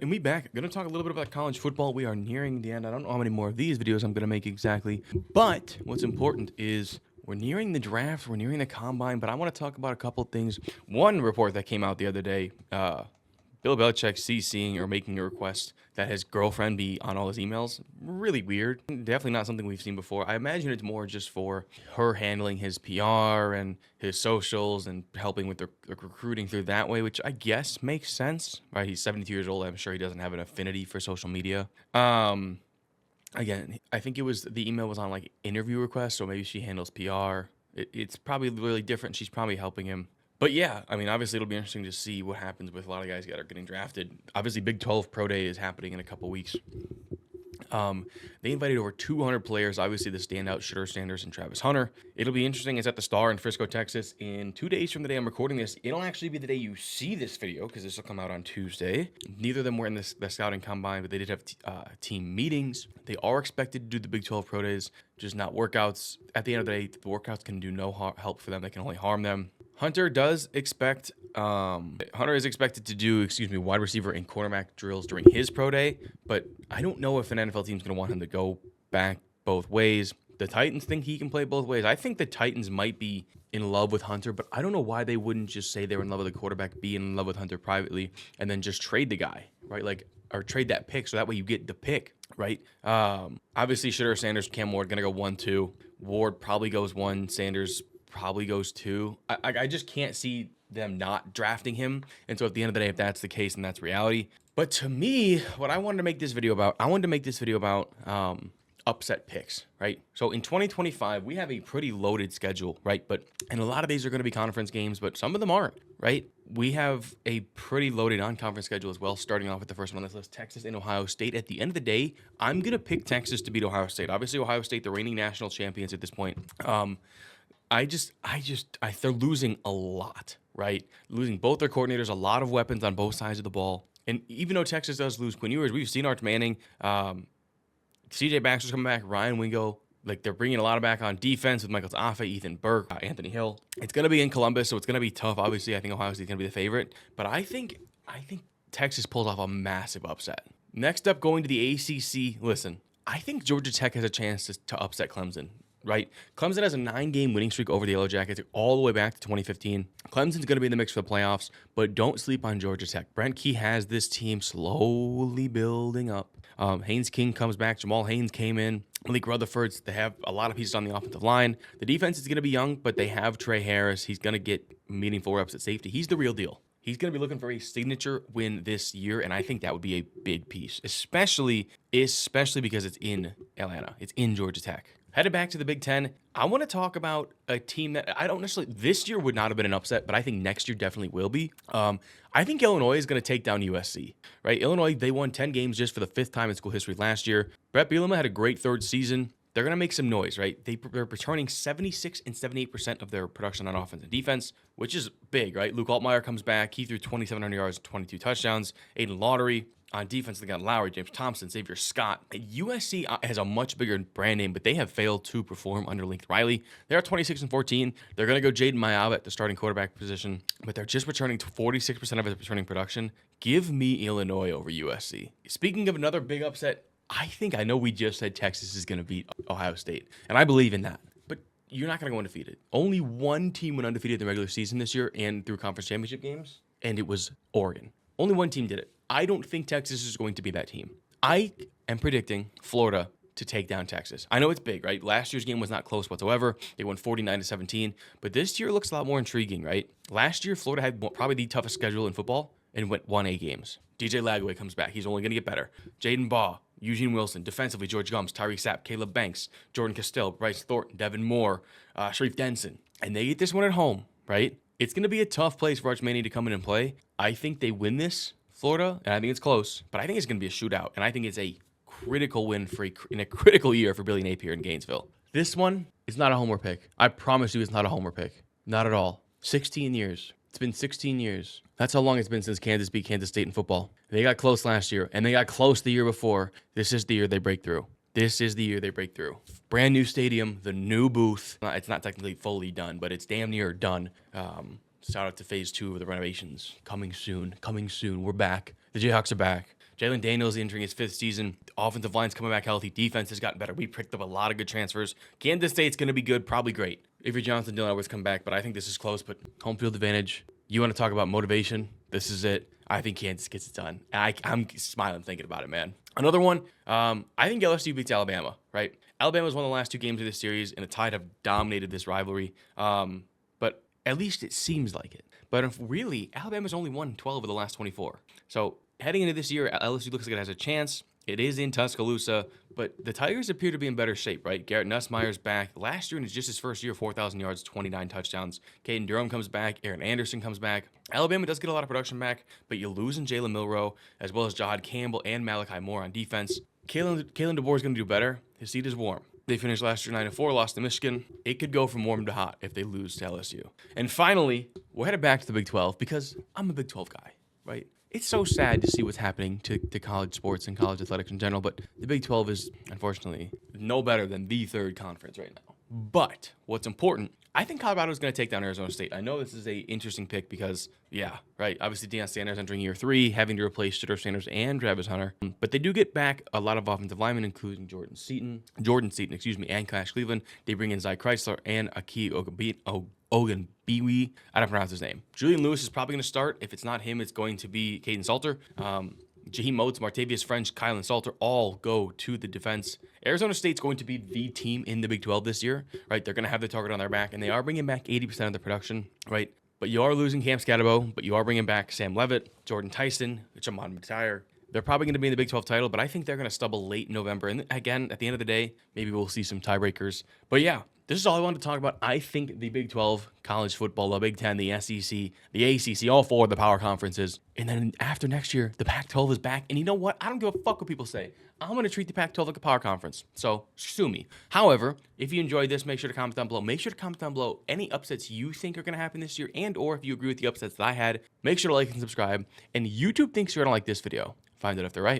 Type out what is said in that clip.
And we back. Going to talk a little bit about college football. We are nearing the end. I don't know how many more of these videos I'm going to make exactly. But what's important is we're nearing the draft. We're nearing the combine. But I want to talk about a couple things. One report that came out the other day, Bill Belichick CCing or making a request that his girlfriend be on all his emails. Really weird. Definitely not something we've seen before. I imagine it's more just for her handling his PR and his socials and helping with the recruiting through that way, which I guess makes sense, right? He's 72 years old. I'm sure he doesn't have an affinity for social media. Again, I think the email was on like interview requests, so maybe she handles PR. It's probably really different. She's probably helping him. But yeah, I mean, obviously it'll be interesting to see what happens with a lot of guys that are getting drafted. Obviously, Big 12 Pro Day is happening in a couple weeks. They invited over 200 players. Obviously, the standout, Shedeur Sanders and Travis Hunter. It'll be interesting. It's at the Star in Frisco, Texas. In 2 days from the day I'm recording this, it'll actually be the day you see this video because this will come out on Tuesday. Neither of them were in the scouting combine, but they did have team meetings. They are expected to do the Big 12 Pro Days, just not workouts. At the end of the day, the workouts can do no help for them. They can only harm them. Hunter is expected to do, wide receiver and cornerback drills during his pro day, but I don't know if an NFL team's going to want him to go back both ways. The Titans think he can play both ways. I think the Titans might be in love with Hunter, but I don't know why they wouldn't just say they're in love with the quarterback, be in love with Hunter privately, and then just trade the guy, right? Or trade that pick so that way you get the pick, right? Obviously, Shedeur Sanders, Cam Ward going to go 1-2. Ward probably goes 1. Sanders probably goes 2. I just can't see them not drafting him. And so at the end of the day, if that's the case, and that's reality. But to me, what I wanted to make this video about, upset picks, right? So in 2025, we have a pretty loaded schedule, right? And a lot of these are going to be conference games, but some of them aren't, right? We have a pretty loaded non-conference schedule as well, starting off with the first one on this list, Texas and Ohio State. At the end of the day, I'm going to pick Texas to beat Ohio State. Obviously, Ohio State, the reigning national champions at this point. They're losing a lot, right? Losing both their coordinators, a lot of weapons on both sides of the ball. And even though Texas does lose Quinn Ewers, we've seen Arch Manning, CJ Baxter's coming back, Ryan Wingo. Like, they're bringing a lot of back on defense with Michael Affe, Ethan Burke, Anthony Hill. It's going to be in Columbus, so it's going to be tough. Obviously, I think Ohio State's going to be the favorite. But I think Texas pulls off a massive upset. Next up, going to the ACC. Listen, I think Georgia Tech has a chance to upset Clemson. Right? Clemson has a 9-game winning streak over the Yellow Jackets all the way back to 2015. Clemson's going to be in the mix for the playoffs, but don't sleep on Georgia Tech. Brent Key has this team slowly building up. Haynes King comes back. Jamal Haynes came in. Malik Rutherford, they have a lot of pieces on the offensive line. The defense is going to be young, but they have Trey Harris. He's going to get meaningful reps at safety. He's the real deal. He's going to be looking for a signature win this year, and I think that would be a big piece, especially because it's in Atlanta. It's in Georgia Tech. Headed back to the Big Ten, I want to talk about a team that I don't necessarily, this year would not have been an upset, but I think next year definitely will be. I think Illinois is going to take down USC, right? Illinois, they won 10 games just for the 5th time in school history last year. Brett Bielema had a great 3rd season. They're going to make some noise, right? They're returning 76 and 78% of their production on offense and defense, which is big, right? Luke Altmaier comes back. He threw 2,700 yards, 22 touchdowns. Aiden Lottery. On defense, they got Lowry, James Thompson, Xavier Scott. USC has a much bigger brand name, but they have failed to perform under Lincoln Riley. They are 26-14. They're going to go Jaden Mayava at the starting quarterback position, but they're just returning to 46% of his returning production. Give me Illinois over USC. Speaking of another big upset, I know we just said Texas is going to beat Ohio State, and I believe in that. But you're not going to go undefeated. Only one team went undefeated in the regular season this year and through conference championship games, and it was Oregon. Only one team did it. I don't think Texas is going to be that team. I am predicting Florida to take down Texas. I know it's big, right? Last year's game was not close whatsoever. They won 49-17, but this year looks a lot more intriguing, right? Last year, Florida had probably the toughest schedule in football and won 8 games. DJ Lagway comes back. He's only going to get better. Jaden Baugh, Eugene Wilson, defensively, George Gums, Tyree Sapp, Caleb Banks, Jordan Castile, Bryce Thornton, Devin Moore, Sharif Denson. And they get this one at home, right? It's going to be a tough place for Arch Manning to come in and play. I think they win this, Florida, and I think it's close, but I think it's going to be a shootout, and I think it's a critical win in a critical year for Billy Napier in Gainesville. This one is not a homer pick. I promise you it's not a homer pick. Not at all. 16 years. It's been 16 years. That's how long it's been since Kansas beat Kansas State in football. They got close last year, and they got close the year before. This is the year they break through. Brand new stadium, the new booth. It's not technically fully done, but it's damn near done. Shout out to phase 2 of the renovations. Coming soon. We're back. The Jayhawks are back. Jalen Daniels entering his 5th season. Offensive line's coming back healthy. Defense has gotten better. We picked up a lot of good transfers. Kansas State's going to be good, probably great. If you're Jonathan Dillon, Edwards come back, but I think this is close. But home field advantage. You want to talk about motivation? This is it. I think Kansas gets it done. I'm smiling thinking about it, man. Another one, I think LSU beats Alabama, right? Alabama's won the last 2 games of this series, and the Tide have dominated this rivalry. But at least it seems like it. But if really, Alabama's only won 12 of the last 24. So heading into this year, LSU looks like it has a chance. It is in Tuscaloosa, but the Tigers appear to be in better shape, right? Garrett Nussmeier's back. Last year, in just his first year, 4,000 yards, 29 touchdowns. Caden Durham comes back. Aaron Anderson comes back. Alabama does get a lot of production back, but you lose in Jalen Milroe, as well as Jahad Campbell and Malachi Moore on defense. Kalen DeBoer is going to do better. His seat is warm. They finished last year 9-4, lost to Michigan. It could go from warm to hot if they lose to LSU. And finally, we're headed back to the Big 12 because I'm a Big 12 guy, right? It's so sad to see what's happening to college sports and college athletics in general, but the Big 12 is, unfortunately, no better than the 3rd conference right now. But what's important, I think Colorado is going to take down Arizona State. I know this is a interesting pick because, yeah, right, obviously Deion Sanders entering year 3, having to replace Shedeur Sanders and Travis Hunter. But they do get back a lot of offensive linemen, including Jordan Seaton, and Cash Cleveland. They bring in Zy Chrysler and Aki Ogunbiwi. I don't pronounce his name. Julian Lewis is probably going to start. If it's not him, it's going to be Caden Salter. Jaheim Motes, Martavius French, Kylan Salter all go to the defense. Arizona State's going to be the team in the Big 12 this year, right? They're going to have the target on their back, and they are bringing back 80% of the production, right? But you are losing Cam Scatterbo, but you are bringing back Sam Levitt, Jordan Tyson, Jamon McTire. They're probably going to be in the Big 12 title, but I think they're going to stubble late November. And again, at the end of the day, maybe we'll see some tiebreakers. But yeah, this is all I wanted to talk about. I think the Big 12, college football, the Big 10, the SEC, the ACC, all 4 of the power conferences. And then after next year, the Pac-12 is back. And you know what? I don't give a fuck what people say. I'm going to treat the Pac-12 like a power conference. So sue me. However, if you enjoyed this, make sure to comment down below. Make sure to comment down below any upsets you think are going to happen this year, and or if you agree with the upsets that I had. Make sure to like and subscribe. And YouTube thinks you're going to like this video. Find out if they're right.